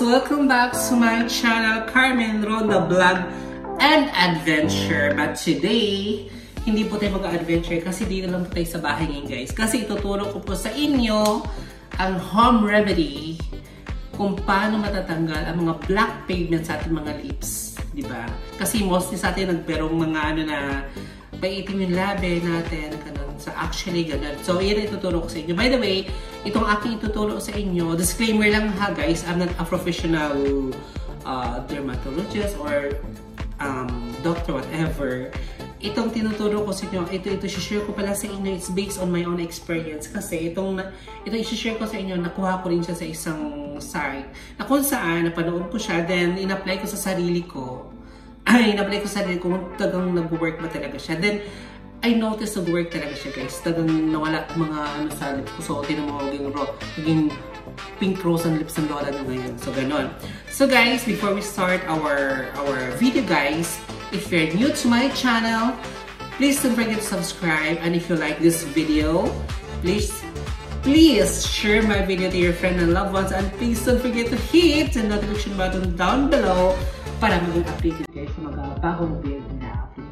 Welcome back to my channel, Carmen Ronda Vlog and Adventure. But today, hindi po tayo mag-adventure kasi dito lang po tayo sa bahay ngayon guys. Kasi ituturo ko po sa inyo ang home remedy kung paano matatanggal ang mga black pigment sa ating mga lips. Diba? Kasi mostly sa atin nagperong mga ano na paitim yung labi natin, ganun. So actually ganun. So yan ituturo ko sa inyo. By the way, itong aking ituturo sa inyo, disclaimer lang ha guys, I'm not a professional dermatologist or doctor, whatever. Itong tinuturo ko sa inyo, ito share ko pala sa inyo, it's based on my own experience. Kasi ito i-share ko sa inyo, nakuha ko rin siya sa isang site na kung saan, napanood ko siya, then in-apply ko sa sarili ko. In-apply ko sa sarili ko kung tagang nag-work ba talaga siya. Then, I noticed nag-work talaga siya guys. Tagang nawala mga ano sa lips ko. So, tinan mo, maging pink rose ang lips ng lola nyo ngayon. So, ganon. So guys, before we start our video guys, if you're new to my channel, please don't forget to subscribe. And if you like this video, please share my video to your friends and loved ones. And please don't forget to hit the notification button down below para maging updated kayo sa mga bagong video na upload.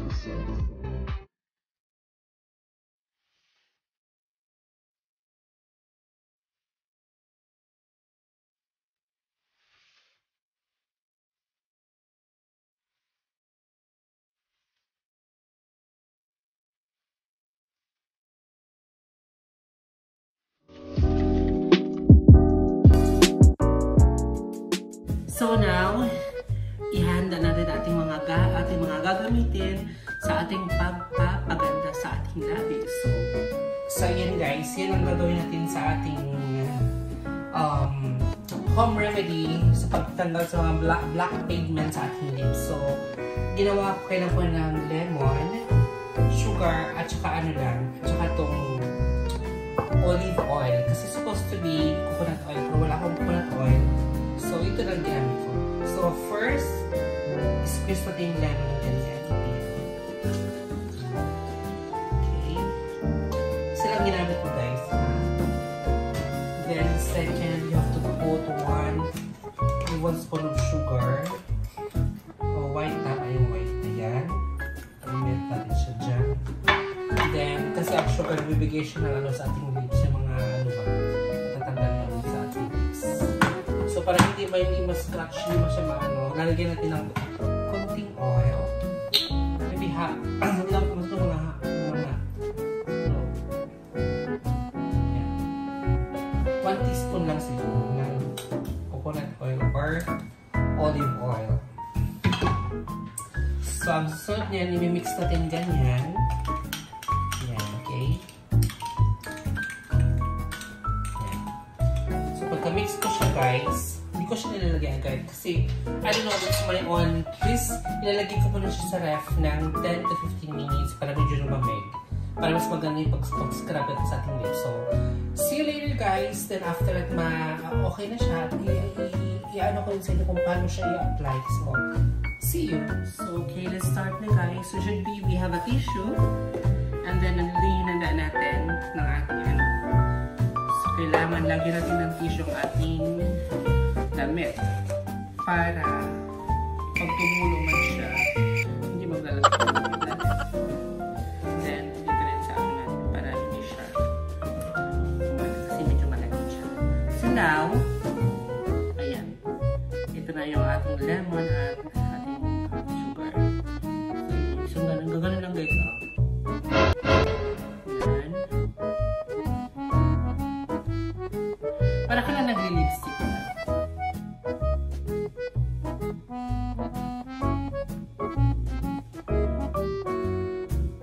So now, ihanda natin ating mga gagamitin sa ating pagpapaganda sa ating labi. So yan guys, yan ang gagawin natin sa ating home remedy sa pagtanggal sa mga black pigment sa ating lips. So, ginawa ko kailan po ng lemon, sugar, at saka itong olive oil. Kasi supposed to be coconut oil, pero wala akong coconut oil. So, ito lang ginamit ko. So, first, squeeze natin yung lemon ng ganyan. Okay. Isa lang ginamit ko guys. Then, second, you have to put one spoon of sugar. O, white na. Yung white na yan. I-melt natin siya dyan. Then, kasi ang sugar, bibigay siya ng sa ating lips. Yung mga, natatanggal natin sa ating lips. So, para hindi ma-scratch, hindi siya lalagyan natin ng konting oil. Maybe hindi lang mas mga no. 1 teaspoon lang siguro ng coconut oil or olive oil. So, ang susunod niyan, i-mix natin ganyan. Yan, okay? Yan. So, pagka-mix ko siya guys, hindi ko siya nilalagyan agad kasi I don't know, with my own twist, ilalagay ko muna siya sa ref ng 10 to 15 minutes para medyo lumamig. Para mas maganda yung pag-scrub natin sa ating lips. So, see you later guys. Then after that, okay na siya. I-ano ko rin sa inyo kung paano siya i-apply. So, see you. So, okay, let's start na guys. So, we have a tissue. And then, nilihanda natin ng ating ano. So, kailangan lagyan natin ng tissue ang ating damit para pag tumulo man siya, hindi maglalagay ng damit. Then, dito rin sa akin para hindi siya kasi medyo malagay siya. So now, ayan. Ito na yung ating lemon at ating sugar. So gano'n lang guys. Ayan. Para ka lang nagli-lipstick na.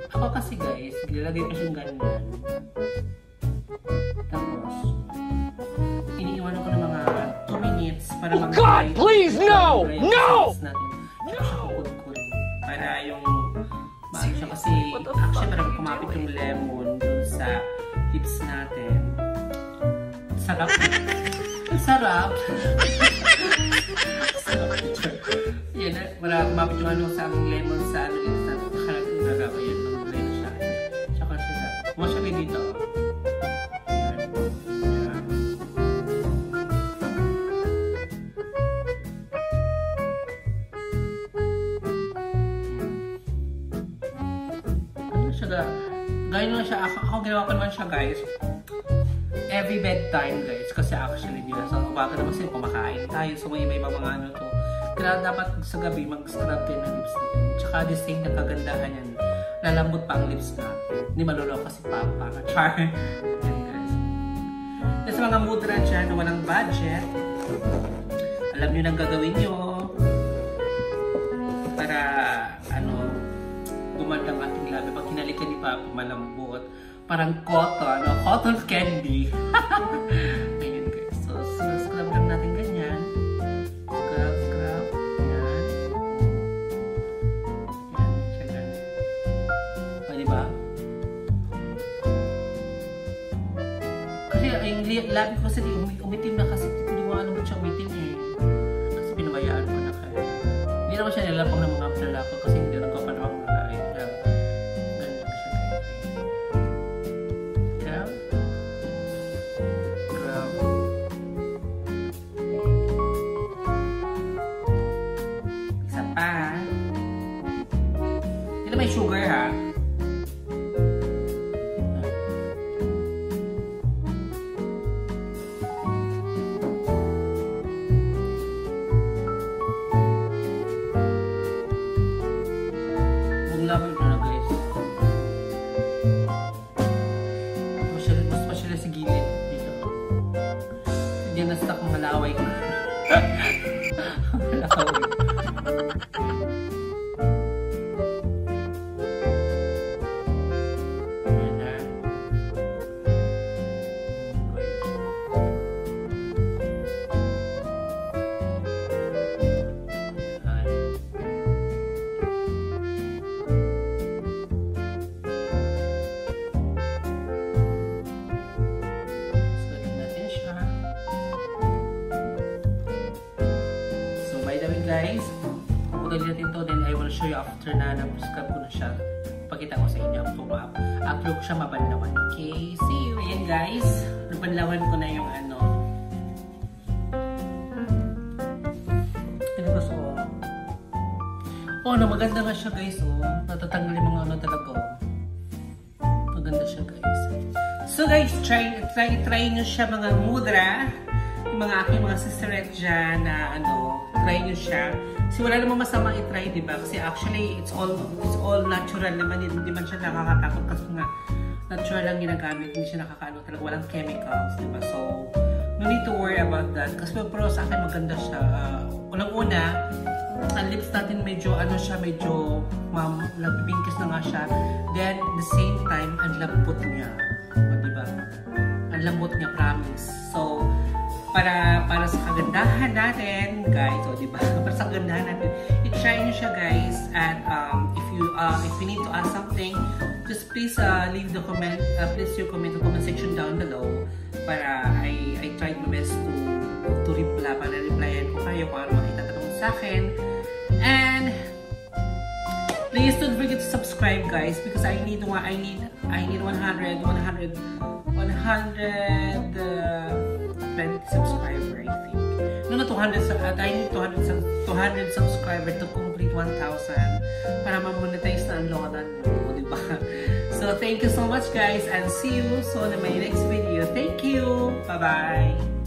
Ako kasi guys, nilalagay ko siyang ganyan. Tapos, iniiwanan ko ng mga 2 minutes para mag-dry. God, please, no! No! Para yung bago siya kasi actually parang kumapit yung lemon dun sa lips natin. Sarap. Sarap. Sarap. Yan, para kumapit yung ano sa lemon sa ano lips natin. Kaya nagagawa yun. Mag-dry na siya. Tsaka siya. Huwag siya dito. Yan. Yan. siya, gano'n lang siya, ako ginawa ko naman siya guys, every bedtime guys, kasi actually di ba, sa umaga naman sila kumakain tayo, so may iba mga ano to, kaya dapat sa gabi mag-scrub kayo ng lips natin, tsaka the same na kagandahan yan, lalambot pa ang lips natin, hindi maluloko kasi papa, char. Sa mga mudra dyan na walang budget, alam nyo nang gagawin nyo para gumanda ang ating labi. Pag hinalikan ni Papa, malambot, parang cotton, cotton candy. Ayun guys, so scrub lang natin ganyan, scrub yan, siya ganyan, diba? Kasi yung labi ko kasi umitim na kasi hindi mo alam ba't siya umitim eh. Kasi pinabayaan ko na kaya. Hindi naman siya nilapang ng mga lalaki kasi hindi rin ko pa naman mga ganyan. Ganyan ko siya kaya. Grab. Grab. Isa pa. Hindi na may sugar ha. Laban ko na guys. Mas pa sila sa gilid dito. Hindi na stuck mga laway ko. Laway. Ayan na. Guys, pagod natin to, then I will show you after na na-prescribe ko na siya. Pakita ko sa inyo after ko siya mabanlawan. Okay, see you. Ayan guys, nabanlawan ko na yung ano. Gusto ko. Oh, maganda nga siya guys. Oh, natatanggal yung mga ano talaga. Maganda siya guys. So guys, try nyo siya mga mudra. Yung mga aking mga sisterette dyan na try nyo siya. Kasi wala namang masama i-try, diba? Kasi actually, it's all natural naman. Hindi man siya nakakatakot kasi nga natural lang ginagamit. Hindi siya nakakaano talaga. Walang chemicals, diba? So, no need to worry about that. Kasi pero sa akin maganda siya. Unang-una, ang lips natin medyo medyo nagbibinkis na nga siya. Then, at the same time, ang lambot niya. Diba? Ang lambot niya, promise. So, para sa kagandahan natin, guys, o diba? Para sa kagandahan natin, i-try nyo siya, guys. And if you need to ask something, just please leave the comment, please your comment in the comment section down below. Para I tried my best to reply, para replyan ko kayo kung ano makitatanong sa akin. And please don't forget to subscribe, guys, because I need 100 subscriber, I think. No, 200. I need 200 subscriber to complete 1,000 para ma-monetize na ang lokadan mo, diba? So, thank you so much, guys, and see you soon in my next video. Thank you! Bye-bye!